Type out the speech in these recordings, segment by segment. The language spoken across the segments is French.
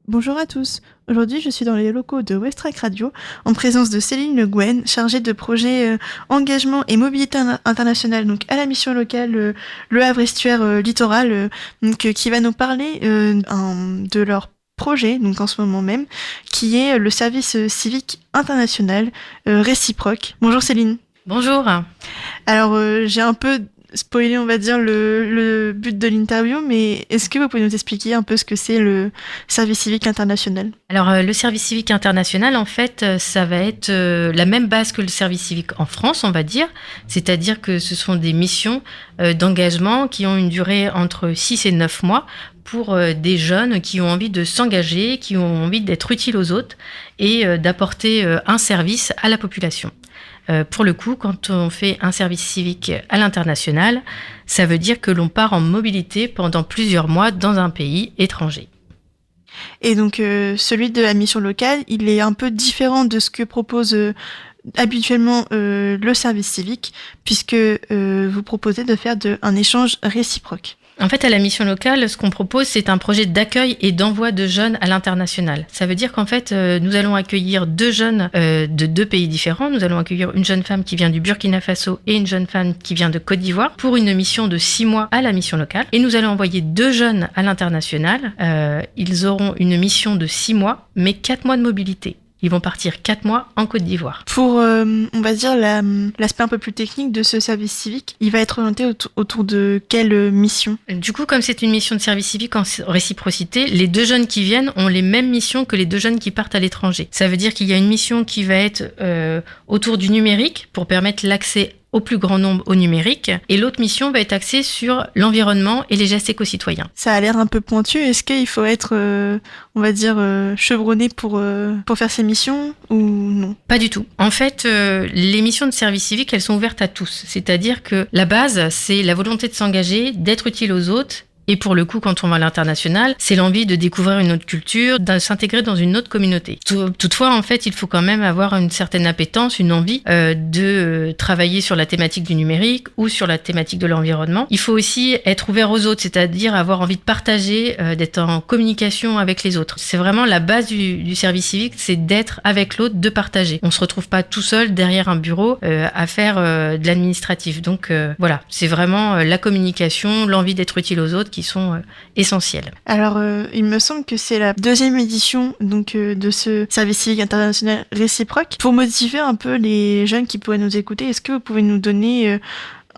Bonjour à tous. Aujourd'hui, je suis dans les locaux de Westrack Radio en présence de Céline Le Guen, chargée de projet engagement et mobilité internationale donc à la mission locale Le Havre Estuaire Littoral qui va nous parler de leur projet donc en ce moment même qui est le service civique international réciproque. Bonjour Céline. Bonjour. Alors j'ai un peu spoiler, on va dire, le but de l'interview, mais est-ce que vous pouvez nous expliquer un peu ce que c'est le service civique international ? Alors, le service civique international, en fait, ça va être la même base que le service civique en France, on va dire. C'est-à-dire que ce sont des missions d'engagement qui ont une durée entre 6 et 9 mois pour des jeunes qui ont envie de s'engager, qui ont envie d'être utiles aux autres et d'apporter un service à la population. Pour le coup, quand on fait un service civique à l'international, ça veut dire que l'on part en mobilité pendant plusieurs mois dans un pays étranger. Et donc, celui de la mission locale, il est un peu différent de ce que propose habituellement le service civique, puisque vous proposez de faire un échange réciproque. En fait, à la mission locale, ce qu'on propose, c'est un projet d'accueil et d'envoi de jeunes à l'international. Ça veut dire qu'en fait, nous allons accueillir deux jeunes de deux pays différents. Nous allons accueillir une jeune femme qui vient du Burkina Faso et une jeune femme qui vient de Côte d'Ivoire pour une mission de 6 mois à la mission locale. Et nous allons envoyer deux jeunes à l'international. Ils auront une mission de 6 mois, mais 4 mois de mobilité. Ils vont partir 4 mois en Côte d'Ivoire. Pour, on va dire, l'aspect un peu plus technique de ce service civique, il va être orienté autour de quelle mission ? Du coup, comme c'est une mission de service civique en réciprocité, les deux jeunes qui viennent ont les mêmes missions que les deux jeunes qui partent à l'étranger. Ça veut dire qu'il y a une mission qui va être autour du numérique pour permettre l'accès au plus grand nombre au numérique, et l'autre mission va être axée sur l'environnement et les gestes éco-citoyens. Ça a l'air un peu pointu. Est-ce qu'il faut être, on va dire, chevronné pour faire ces missions ou non ? Pas du tout. En fait, les missions de service civique, elles sont ouvertes à tous. C'est-à-dire que la base, c'est la volonté de s'engager, d'être utile aux autres. Et pour le coup, quand on va à l'international, c'est l'envie de découvrir une autre culture, de s'intégrer dans une autre communauté. Toutefois, en fait, il faut quand même avoir une certaine appétence, une envie de travailler sur la thématique du numérique ou sur la thématique de l'environnement. Il faut aussi être ouvert aux autres, c'est-à-dire avoir envie de partager, d'être en communication avec les autres. C'est vraiment la base du service civique, c'est d'être avec l'autre, de partager. On se retrouve pas tout seul derrière un bureau à faire de l'administratif. Donc voilà, c'est vraiment la communication, l'envie d'être utile aux autres qui sont essentiels. Alors, il me semble que c'est la deuxième édition donc de ce service civique international réciproque. Pour motiver un peu les jeunes qui pourraient nous écouter, est-ce que vous pouvez nous donner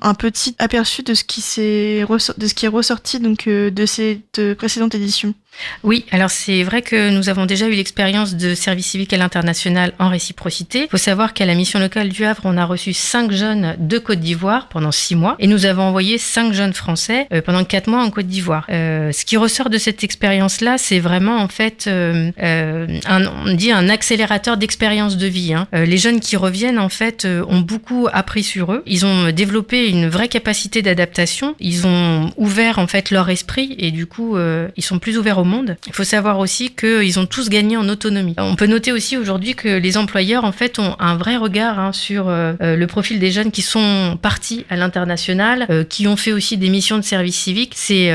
un petit aperçu de ce qui est ressorti donc de cette précédente édition ? Oui, alors c'est vrai que nous avons déjà eu l'expérience de service civique à l'international en réciprocité. Il faut savoir qu'à la mission locale du Havre, on a reçu 5 jeunes de Côte d'Ivoire pendant 6 mois et nous avons envoyé 5 jeunes français pendant 4 mois en Côte d'Ivoire. Ce qui ressort de cette expérience-là, c'est vraiment en fait on dit un accélérateur d'expérience de vie. Les jeunes qui reviennent en fait ont beaucoup appris sur eux. Ils ont développé une vraie capacité d'adaptation. Ils ont ouvert en fait leur esprit et du coup ils sont plus ouverts au monde. Il faut savoir aussi qu'ils ont tous gagné en autonomie. On peut noter aussi aujourd'hui que les employeurs en fait ont un vrai regard sur le profil des jeunes qui sont partis à l'international, qui ont fait aussi des missions de service civique. C'est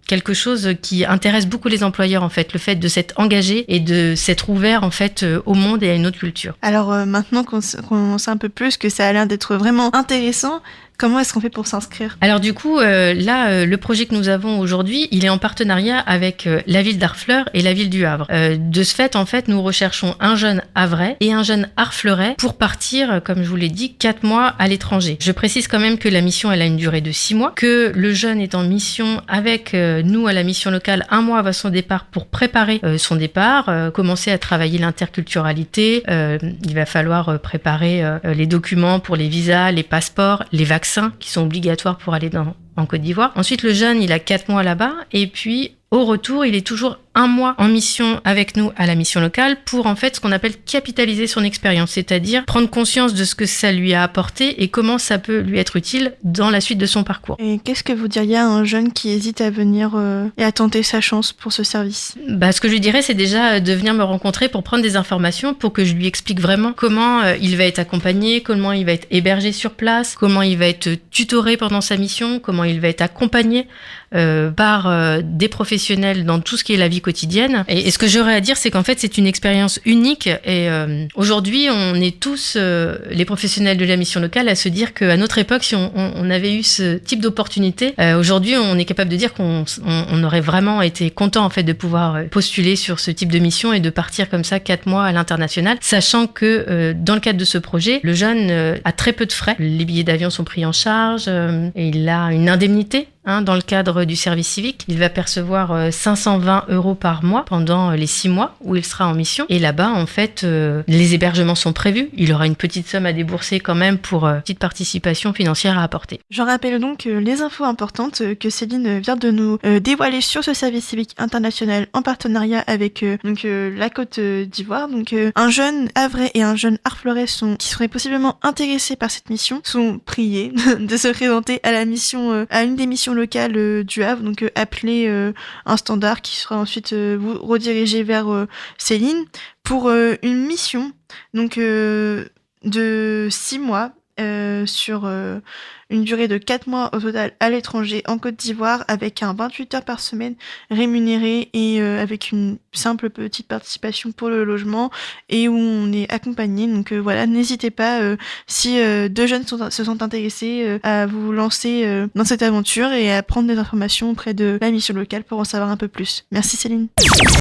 quelque chose qui intéresse beaucoup les employeurs en fait, le fait de s'être engagé et de s'être ouvert en fait au monde et à une autre culture. Alors maintenant qu'on sait un peu plus que ça a l'air d'être vraiment intéressant, comment est-ce qu'on fait pour s'inscrire ? Alors du coup, le projet que nous avons aujourd'hui, il est en partenariat avec la ville d'Harfleur et la ville du Havre. De ce fait, en fait, nous recherchons un jeune havrais et un jeune harfleurais pour partir, comme je vous l'ai dit, 4 mois à l'étranger. Je précise quand même que la mission, elle a une durée de 6 mois, que le jeune est en mission avec nous à la mission locale 1 mois avant son départ pour préparer son départ, commencer à travailler l'interculturalité. Il va falloir préparer les documents pour les visas, les passeports, les vaccins qui sont obligatoires pour aller en Côte d'Ivoire. Ensuite, le jeune, il a 4 mois là-bas et puis au retour, il est toujours 1 mois en mission avec nous à la mission locale pour en fait ce qu'on appelle capitaliser son expérience, c'est-à-dire prendre conscience de ce que ça lui a apporté et comment ça peut lui être utile dans la suite de son parcours. Et qu'est-ce que vous diriez à un jeune qui hésite à venir et à tenter sa chance pour ce service ? Ce que je lui dirais, c'est déjà de venir me rencontrer pour prendre des informations, pour que je lui explique vraiment comment il va être accompagné, comment il va être hébergé sur place, comment il va être tutoré pendant sa mission, comment il va être accompagné par des professionnels dans tout ce qui est la vie quotidienne. Et ce que j'aurais à dire, c'est qu'en fait, c'est une expérience unique. Et aujourd'hui, on est tous, les professionnels de la mission locale, à se dire qu'à notre époque, si on avait eu ce type d'opportunité, aujourd'hui, on est capable de dire qu'on aurait vraiment été content en fait de pouvoir postuler sur ce type de mission et de partir comme ça 4 mois à l'international, sachant que dans le cadre de ce projet, le jeune a très peu de frais. Les billets d'avion sont pris en charge et il a une indemnité. Dans le cadre du service civique, il va percevoir 520 € par mois pendant les 6 mois où il sera en mission. Et là-bas, en fait, les hébergements sont prévus. Il aura une petite somme à débourser quand même pour petite participation financière à apporter. J'en rappelle donc les infos importantes que Céline vient de nous dévoiler sur ce service civique international en partenariat avec la Côte d'Ivoire. Donc un jeune havrais et un jeune harfleurais qui seraient possiblement intéressés par cette mission sont priés de se présenter à la mission, à une des missions locale du Havre, donc appeler un standard qui sera ensuite vous redirigé vers Céline pour une mission donc de 6 mois sur une durée de 4 mois au total à l'étranger en Côte d'Ivoire avec un 28 heures par semaine rémunéré et avec une simple petite participation pour le logement et où on est accompagné. Donc voilà, n'hésitez pas si deux jeunes se sont intéressés à vous lancer dans cette aventure et à prendre des informations auprès de la mission locale pour en savoir un peu plus. Merci Céline.